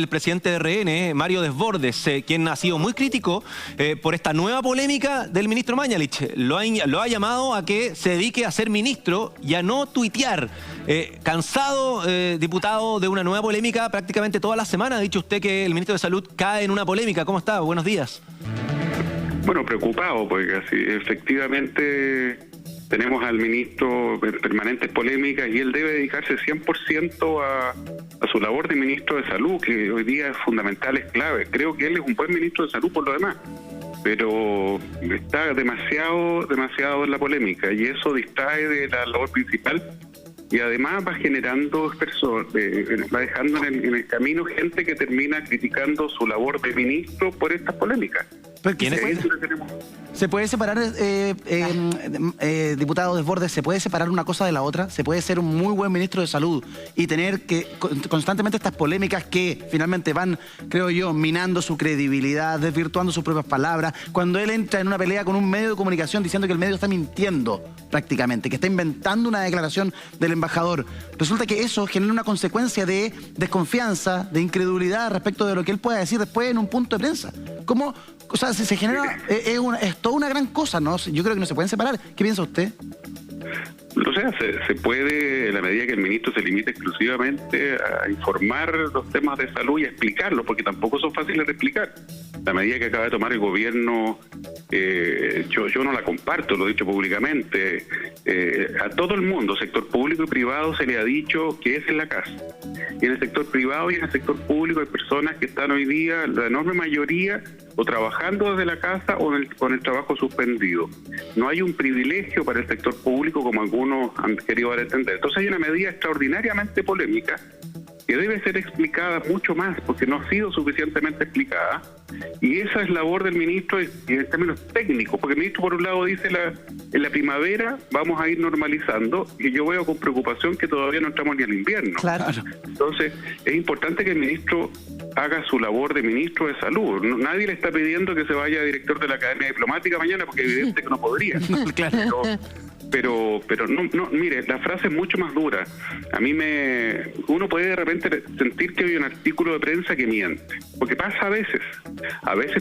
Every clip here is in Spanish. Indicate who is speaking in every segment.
Speaker 1: El presidente de RN, Mario Desbordes, quien ha sido muy crítico por esta nueva polémica del ministro Mañalich. Lo ha llamado a que se dedique a ser ministro y a no tuitear. Cansado, diputado, de una nueva polémica prácticamente toda la semana. Ha dicho usted que el ministro de Salud cae en una polémica. ¿Cómo está? Buenos días.
Speaker 2: Bueno, preocupado, porque así, efectivamente tenemos al ministro en permanentes polémicas y él debe dedicarse 100% a su labor de ministro de Salud, que hoy día es fundamental, es clave. Creo que él es un buen ministro de Salud por lo demás, pero está demasiado en la polémica y eso distrae de la labor principal y además va generando va dejando en el camino gente que termina criticando su labor de ministro por estas polémicas.
Speaker 3: ¿Se puede separar, diputado Desbordes, se puede separar una cosa de la otra? ¿Se puede ser un muy buen ministro de Salud y tener que constantemente estas polémicas que finalmente van, creo yo, minando su credibilidad, desvirtuando sus propias palabras, cuando él entra en una pelea con un medio de comunicación diciendo que el medio está mintiendo prácticamente, que está inventando una declaración del embajador? Resulta que eso genera una consecuencia de desconfianza, de incredulidad respecto de lo que él pueda decir después en un punto de prensa. ¿Cómo? O sea, se genera, es toda una gran cosa, ¿no? Yo creo que no se pueden separar. ¿Qué piensa usted?
Speaker 2: O sea, se puede, en la medida que el ministro se limite exclusivamente a informar los temas de salud y a explicarlos, porque tampoco son fáciles de explicar. La medida que acaba de tomar el gobierno, yo no la comparto, lo he dicho públicamente. A todo el mundo, sector público y privado, se le ha dicho que es en la casa. Y en el sector privado y en el sector público hay personas que están hoy día, la enorme mayoría, o trabajando desde la casa o con el trabajo suspendido. No hay un privilegio para el sector público como algunos han querido dar a entender. Entonces hay una medida extraordinariamente polémica que debe ser explicada mucho más porque no ha sido suficientemente explicada, y esa es labor del ministro en términos técnicos, porque el ministro por un lado dice en la primavera vamos a ir normalizando, y yo veo con preocupación que todavía no entramos ni al invierno.
Speaker 3: Claro.
Speaker 2: Entonces es importante que el ministro haga su labor de ministro de Salud. Nadie le está pidiendo que se vaya director de la Academia Diplomática mañana, porque es evidente que no podría.
Speaker 3: Claro.
Speaker 2: Pero no, mire, la frase es mucho más dura. Uno puede de repente sentir que hay un artículo de prensa que miente, porque pasa a veces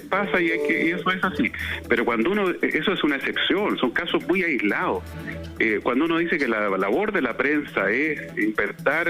Speaker 2: pasa y eso es así. Pero cuando eso es una excepción, son casos muy aislados. Cuando uno dice que la labor de la prensa es inventar,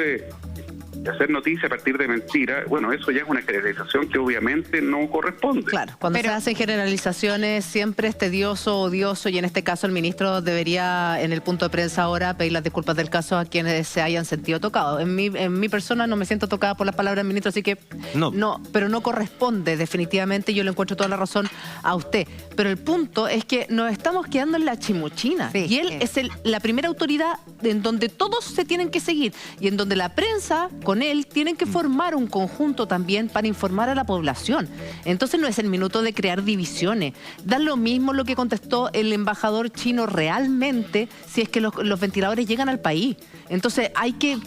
Speaker 2: hacer noticia a partir de mentiras, bueno, eso ya es una generalización que obviamente no corresponde.
Speaker 4: Claro, cuando se hacen generalizaciones siempre es tedioso, odioso, y en este caso el ministro debería, en el punto de prensa ahora, pedir las disculpas del caso a quienes se hayan sentido tocados. En mi persona no me siento tocada por las palabras del ministro, así que no, pero no corresponde definitivamente, yo le encuentro toda la razón a usted. Pero el punto es que nos estamos quedando en la chimuchina, y él es la primera autoridad en donde todos se tienen que seguir, y en donde la prensa con él tienen que formar un conjunto también para informar a la población. Entonces no es el minuto de crear divisiones. Da lo mismo lo que contestó el embajador chino realmente si es que los ventiladores llegan al país. Entonces hay que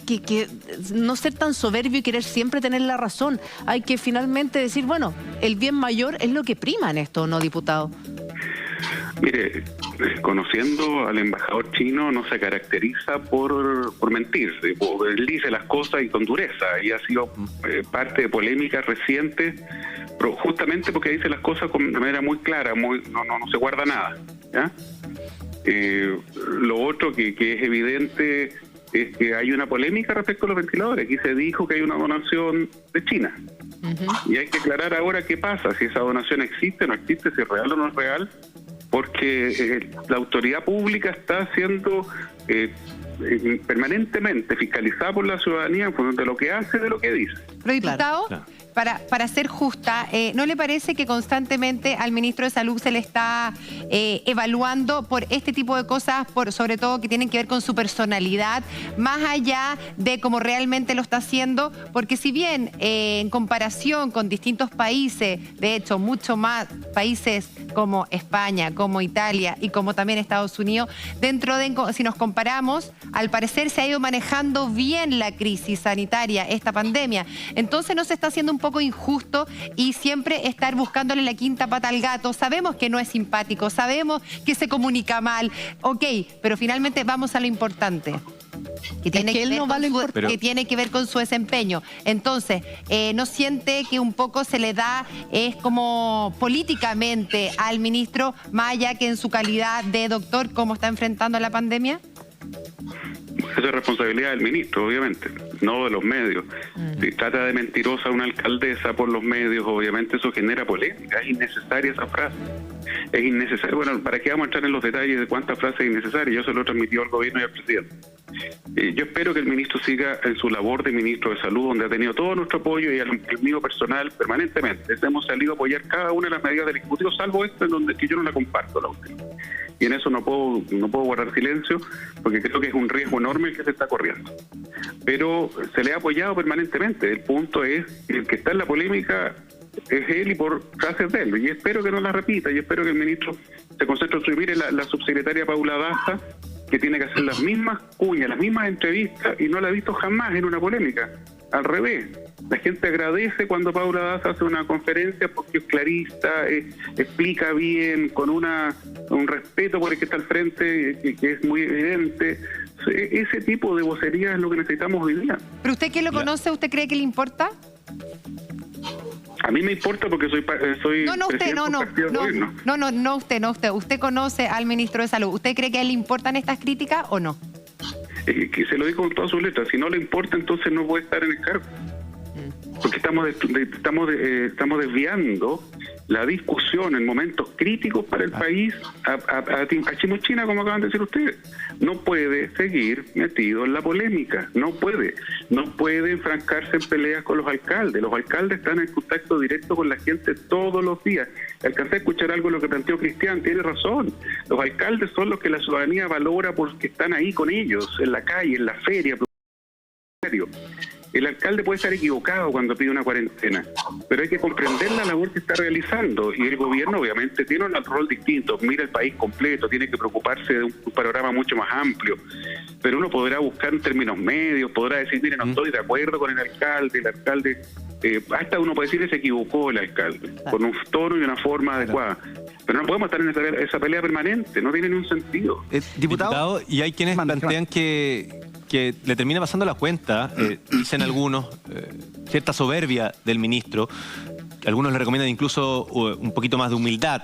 Speaker 4: no ser tan soberbio y querer siempre tener la razón. Hay que finalmente decir, bueno, el bien mayor es lo que prima en esto, ¿no, diputado?
Speaker 2: Mire, conociendo al embajador chino, no se caracteriza por mentir. Él dice las cosas y con dureza, y ha sido parte de polémicas recientes, pero justamente porque dice las cosas de manera muy clara, no se guarda nada, ¿ya? Lo otro que es evidente es que hay una polémica respecto a los ventiladores. Aquí se dijo que hay una donación de China. Y hay que aclarar ahora qué pasa, si esa donación existe o no existe, si es real o no es real, porque la autoridad pública está siendo permanentemente fiscalizada por la ciudadanía en función de lo que hace, de lo que dice.
Speaker 5: Pero, diputado,
Speaker 1: claro.
Speaker 5: Para ser justa, ¿no le parece que constantemente al ministro de Salud se le está evaluando por este tipo de cosas, sobre todo que tienen que ver con su personalidad, más allá de cómo realmente lo está haciendo? Porque si bien en comparación con distintos países, de hecho mucho más países como España, como Italia y como también Estados Unidos, si nos comparamos, al parecer se ha ido manejando bien la crisis sanitaria, esta pandemia. Entonces no se está haciendo un poco injusto y siempre estar buscándole la quinta pata al gato. Sabemos que no es simpático, sabemos que se comunica mal, ok, pero finalmente vamos a lo importante. que tiene,
Speaker 4: que él no va a lo importante.
Speaker 5: que tiene que ver con su desempeño. Entonces, ¿no siente que un poco se le da, es como políticamente al ministro, más allá que en su calidad de doctor, cómo está enfrentando la pandemia?
Speaker 2: Esa es responsabilidad del ministro, obviamente, no de los medios. Si trata de mentirosa a una alcaldesa por los medios, obviamente eso genera polémica. Es innecesaria esa frase. Es innecesario. Bueno, ¿para qué vamos a entrar en los detalles de cuántas frases es innecesaria? Yo se lo transmitió al gobierno y al presidente. Yo espero que el ministro siga en su labor de ministro de Salud, donde ha tenido todo nuestro apoyo y el mío personal permanentemente. Hemos salido a apoyar cada una de las medidas del Ejecutivo, salvo esta en donde que yo no la comparto, la última. Y en eso no puedo guardar silencio, porque creo que es un riesgo enorme el que se está corriendo. Pero se le ha apoyado permanentemente. El punto es, el que está en la polémica es él y por frases de él. Y espero que no la repita, y espero que el ministro se concentre en subir la subsecretaria Paula Daza, que tiene que hacer las mismas cuñas, las mismas entrevistas, y no la he visto jamás en una polémica. Al revés, la gente agradece cuando Paula Daza hace una conferencia porque es clarista, explica bien, con un respeto por el que está al frente, que es muy evidente. Ese tipo de vocería es lo que necesitamos hoy día.
Speaker 5: ¿Pero usted que lo conoce, usted cree que le importa?
Speaker 2: A mí me importa porque soy
Speaker 5: No usted, no usted. Usted conoce al ministro de Salud. ¿Usted cree que a él le importan estas críticas o no?
Speaker 2: Que se lo digo con todas sus letras. Si no le importa, entonces no puede estar en el cargo. Porque estamos desviando la discusión en momentos críticos para el país a chimuchina, como acaban de decir ustedes. No puede seguir metido en la polémica, no puede enfrascarse en peleas con los alcaldes. Los alcaldes están en contacto directo con la gente todos los días. Alcancé a escuchar algo de lo que planteó Cristian, tiene razón. Los alcaldes son los que la ciudadanía valora porque están ahí con ellos, en la calle, en la feria. El alcalde puede estar equivocado cuando pide una cuarentena, pero hay que comprender la labor que está realizando, y el gobierno obviamente tiene un rol distinto, mira el país completo, tiene que preocuparse de un panorama mucho más amplio, pero uno podrá buscar en términos medios, podrá decir, mire, no estoy de acuerdo con el alcalde, hasta uno puede decir que se equivocó el alcalde, con un tono y una forma adecuada. Pero no podemos estar en esa pelea permanente, no tiene ningún sentido.
Speaker 1: Diputado, y hay quienes plantean que le termina pasando la cuenta, dicen algunos, cierta soberbia del ministro. Algunos le recomiendan incluso un poquito más de humildad.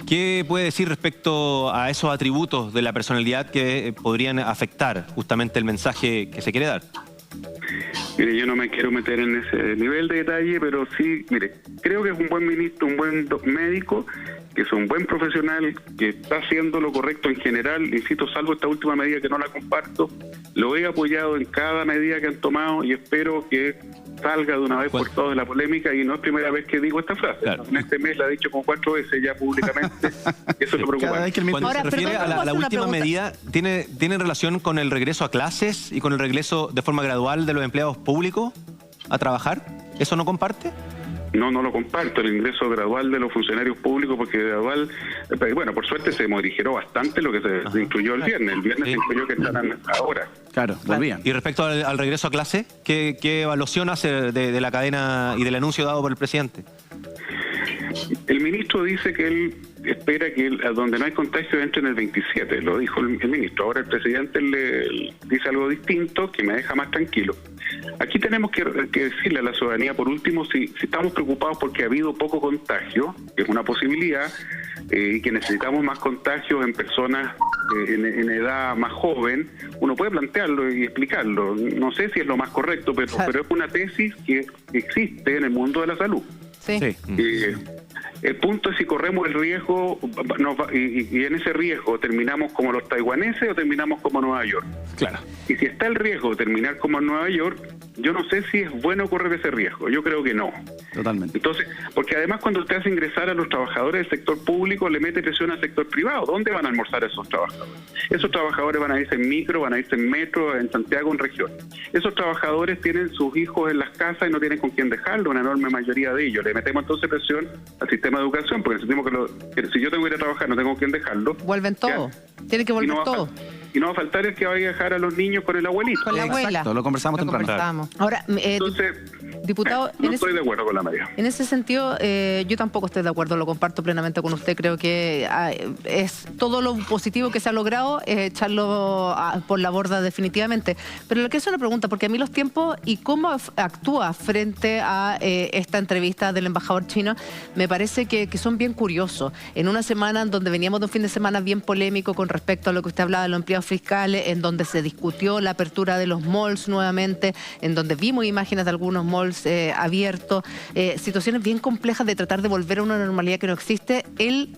Speaker 1: ¿Qué puede decir respecto a esos atributos de la personalidad que podrían afectar justamente el mensaje que se quiere dar?
Speaker 2: Mire, yo no me quiero meter en ese nivel de detalle, pero sí, mire, creo que es un buen ministro, un buen médico, que es un buen profesional, que está haciendo lo correcto en general, insisto, salvo esta última medida que no la comparto. Lo he apoyado en cada medida que han tomado y espero que salga de una vez por todas de la polémica, y no es primera vez que digo esta frase. Claro. En este mes la he dicho como 4 veces ya públicamente. Eso es lo preocupante.
Speaker 1: Cuando se refiere a la última medida, ¿tiene relación con el regreso a clases y con el regreso de forma gradual de los empleados públicos a trabajar? ¿Eso no comparte?
Speaker 2: No lo comparto, el ingreso gradual de los funcionarios públicos, porque gradual, bueno, por suerte se modificó bastante lo que se incluyó el viernes. El viernes se incluyó que estarán ahora.
Speaker 3: Claro, volvían.
Speaker 1: Y respecto al regreso a clase, ¿qué evaluación hace de la cadena y del anuncio dado por el presidente?
Speaker 2: El ministro dice que él espera que donde no hay contagio entre en el 27, lo dijo el ministro. Ahora el presidente le dice algo distinto que me deja más tranquilo. Aquí tenemos que decirle a la ciudadanía, por último, si estamos preocupados porque ha habido poco contagio, que es una posibilidad, y que necesitamos más contagios en personas en edad más joven, uno puede plantearlo y explicarlo. No sé si es lo más correcto, pero es una tesis que existe en el mundo de la salud.
Speaker 4: Sí.
Speaker 2: El punto es si corremos el riesgo y en ese riesgo terminamos como los taiwaneses o terminamos como Nueva York.
Speaker 1: Claro.
Speaker 2: Y si está el riesgo de terminar como Nueva York, yo no sé si es bueno correr ese riesgo. Yo creo que no.
Speaker 3: Totalmente.
Speaker 2: Entonces, porque además cuando usted hace ingresar a los trabajadores del sector público, le mete presión al sector privado. ¿Dónde van a almorzar esos trabajadores? Esos trabajadores van a irse en micro, van a irse en metro, en Santiago, en región. Esos trabajadores tienen sus hijos en las casas y no tienen con quién dejarlo, una enorme mayoría de ellos. Le metemos entonces presión al sistema de educación, porque sentimos que si yo tengo que ir a trabajar, no tengo con quién dejarlo.
Speaker 4: Vuelven todo. Tiene que volver todo.
Speaker 2: y no va a faltar el que vaya a dejar a los niños con el abuelito.
Speaker 5: Con la abuela.
Speaker 3: Exacto, lo conversamos temprano.
Speaker 5: conversamos.
Speaker 4: Ahora,
Speaker 2: Entonces,
Speaker 4: diputado,
Speaker 2: no estoy de acuerdo con la María.
Speaker 4: en ese sentido, yo tampoco estoy de acuerdo, lo comparto plenamente con usted. Creo que es todo lo positivo que se ha logrado, echarlo por la borda definitivamente. Pero lo que es una pregunta, porque a mí los tiempos y cómo actúa frente a esta entrevista del embajador chino, me parece que son bien curiosos. En una semana en donde veníamos de un fin de semana bien polémico con respecto a lo que usted hablaba de los empleados fiscales, en donde se discutió la apertura de los malls nuevamente, en donde vimos imágenes de algunos malls abiertos, situaciones bien complejas de tratar de volver a una normalidad que no existe. Él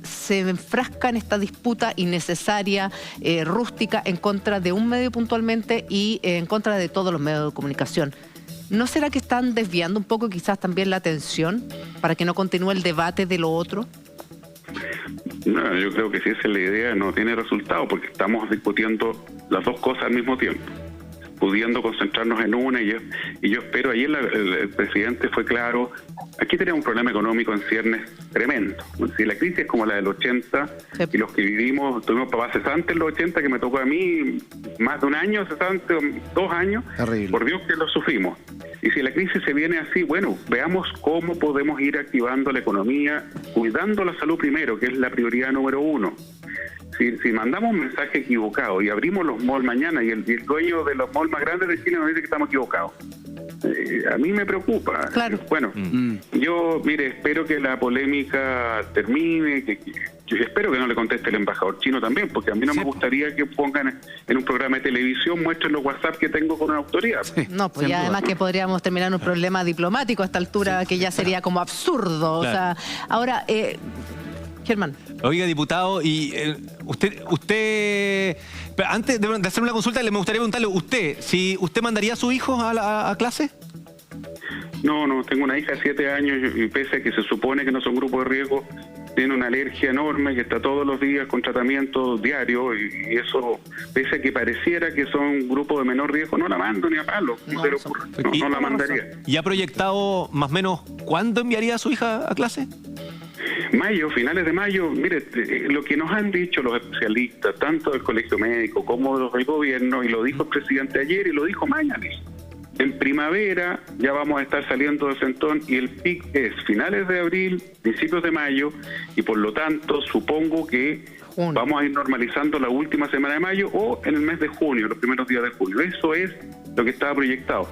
Speaker 4: se enfrasca en esta disputa innecesaria, rústica, en contra de un medio puntualmente y en contra de todos los medios de comunicación. ¿No será que están desviando un poco quizás también la atención para que no continúe el debate de lo otro?
Speaker 2: No, yo creo que si esa es la idea no tiene resultado, porque estamos discutiendo las dos cosas al mismo tiempo, pudiendo concentrarnos en una, y yo espero, ayer el presidente fue claro, aquí tenemos un problema económico en ciernes tremendo. Si la crisis es como la del 80,
Speaker 4: sí,
Speaker 2: y los que vivimos, tuvimos papás cesantes en los 80, que me tocó a mí más de un año cesante, 2 años,
Speaker 3: terrible.
Speaker 2: Por Dios que lo sufrimos. Y si la crisis se viene así, bueno, veamos cómo podemos ir activando la economía, cuidando la salud primero, que es la prioridad número 1. Si mandamos un mensaje equivocado y abrimos los malls mañana y el dueño de los malls más grandes de Chile nos dice que estamos equivocados, a mí me preocupa.
Speaker 4: Claro.
Speaker 2: Bueno, yo, mire, espero que la polémica termine, yo espero que no le conteste el embajador chino también, porque a mí no me gustaría que pongan en un programa de televisión, muestren los WhatsApp que tengo con una autoridad.
Speaker 3: Sí,
Speaker 4: No, pues
Speaker 3: sin
Speaker 4: ya
Speaker 3: duda.
Speaker 4: además que podríamos terminar en un problema diplomático a esta altura, que ya sería como absurdo.
Speaker 1: Claro.
Speaker 4: O sea, ahora, Germán.
Speaker 1: Oiga, diputado, y usted, pero antes de hacer una consulta, me gustaría preguntarle, si usted mandaría a sus hijos a clase.
Speaker 2: No, tengo una hija de 7 años y pese a que se supone que no son grupos de riesgo, tiene una alergia enorme que está todos los días con tratamiento diario y eso, pese a que pareciera que son grupos de menor riesgo, no la mando ni a palo, no la mandaría.
Speaker 1: ¿Y ha proyectado más o menos cuándo enviaría a su hija a clase?
Speaker 2: Mayo, finales de mayo, mire, lo que nos han dicho los especialistas, tanto del Colegio Médico como del gobierno, y lo dijo el presidente ayer y lo dijo mañana, en primavera ya vamos a estar saliendo del centón y el pic es finales de abril, principios de mayo, y por lo tanto supongo que vamos a ir normalizando la última semana de mayo o en el mes de junio, los primeros días de junio. Eso es lo que estaba proyectado.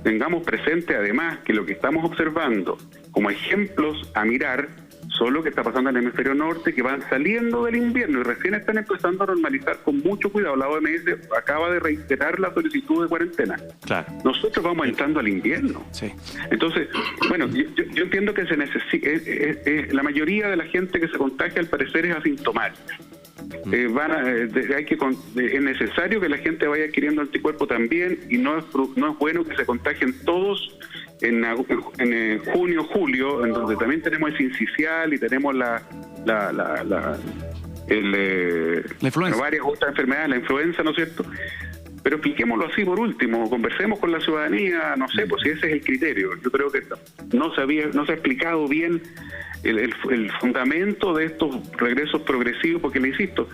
Speaker 2: Tengamos presente además que lo que estamos observando como ejemplos a mirar son lo que está pasando en el hemisferio norte, que van saliendo del invierno y recién están empezando a normalizar con mucho cuidado. La OMS acaba de reiterar la solicitud de cuarentena.
Speaker 1: Claro.
Speaker 2: Nosotros vamos entrando al invierno.
Speaker 3: Sí.
Speaker 2: Entonces, bueno, yo entiendo que se necesita, la mayoría de la gente que se contagia al parecer es asintomática. Es necesario que la gente vaya adquiriendo anticuerpos también, y no es bueno que se contagien todos en junio, julio, en donde también tenemos el sincicial y tenemos la
Speaker 3: influenza.
Speaker 2: Varias otras enfermedades, la influenza, ¿no es cierto? Pero expliquémoslo así por último, conversemos con la ciudadanía, no sé, pues si ese es el criterio. Yo creo que no se ha explicado bien el fundamento de estos regresos progresivos, porque le insisto,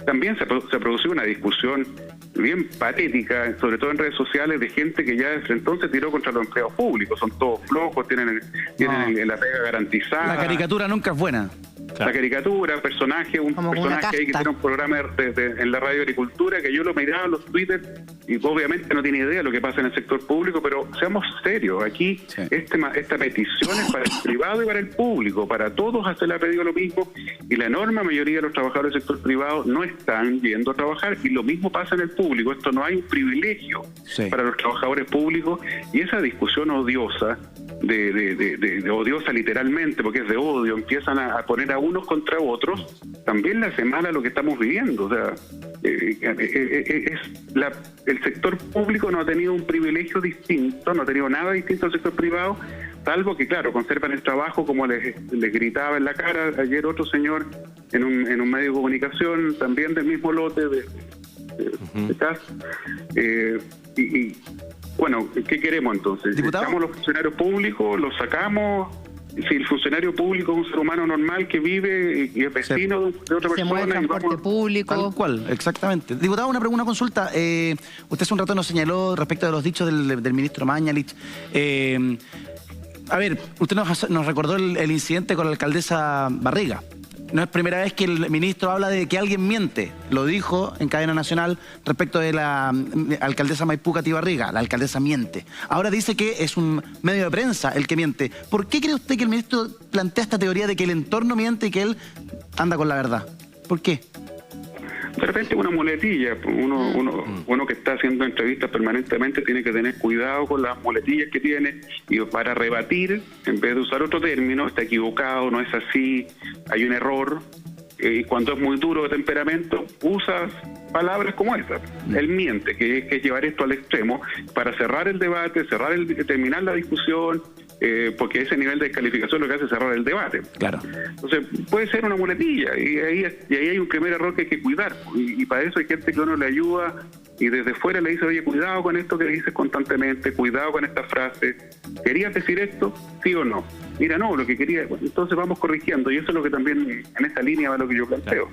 Speaker 2: también se ha producido una discusión bien patética, sobre todo en redes sociales, de gente que ya desde entonces tiró contra los empleados públicos. Son todos flojos, tienen la pega garantizada.
Speaker 3: La caricatura nunca es buena.
Speaker 1: Claro.
Speaker 2: La caricatura, un personaje ahí que tiene un programa en la radio Agricultura, que yo lo miraba en los Twitter y obviamente no tiene idea de lo que pasa en el sector público, pero seamos serios, aquí
Speaker 3: sí.
Speaker 2: Esta petición es para el privado y para el público, para todos se le ha pedido lo mismo, y la enorme mayoría de los trabajadores del sector privado no están yendo a trabajar, y lo mismo pasa en el público. Esto no hay un privilegio para los trabajadores públicos, y esa discusión odiosa, de odiosa literalmente, porque es de odio, empiezan a poner a unos contra otros, también le hace mal a lo que estamos viviendo. O sea, el sector público no ha tenido un privilegio distinto, no ha tenido nada distinto al sector privado, salvo que, claro, conservan el trabajo, como les gritaba en la cara ayer otro señor en un medio de comunicación, también del mismo lote de CAS. Bueno, ¿qué queremos entonces?
Speaker 3: ¿Diputado?
Speaker 2: ¿Sacamos los funcionarios públicos? ¿Los sacamos? si el funcionario público es un ser humano normal que vive y es vecino de otra
Speaker 4: Se mueve en
Speaker 2: persona.
Speaker 4: transporte público.
Speaker 3: Tal cual, exactamente. Diputado, una consulta. Usted hace un rato nos señaló respecto de los dichos del ministro Mañalich. A ver, usted nos recordó el incidente con la alcaldesa Barriga. No es primera vez que el ministro habla de que alguien miente. Lo dijo en cadena nacional respecto de la alcaldesa Maipú Cati Barriga. La alcaldesa miente. Ahora dice que es un medio de prensa el que miente. ¿Por qué cree usted que el ministro plantea esta teoría de que el entorno miente y que él anda con la verdad? ¿Por qué?
Speaker 2: De repente una muletilla. Uno que está haciendo entrevistas permanentemente tiene que tener cuidado con las muletillas que tiene, y para rebatir, en vez de usar otro término, está equivocado, no es así, hay un error. Y cuando es muy duro de temperamento, usa palabras como esas. Él miente, que es llevar esto al extremo para cerrar el debate, terminar la discusión, porque ese nivel de descalificación lo que hace es cerrar el debate.
Speaker 3: Claro.
Speaker 2: Entonces, puede ser una muletilla, y ahí hay un primer error que hay que cuidar. Y para eso hay gente que uno le ayuda y desde fuera le dice, oye, cuidado con esto que dices constantemente, cuidado con esta frase. ¿Querías decir esto? ¿Sí o no? Mira, no, lo que quería. Entonces vamos corrigiendo, y eso es lo que también en esta línea va lo que yo planteo.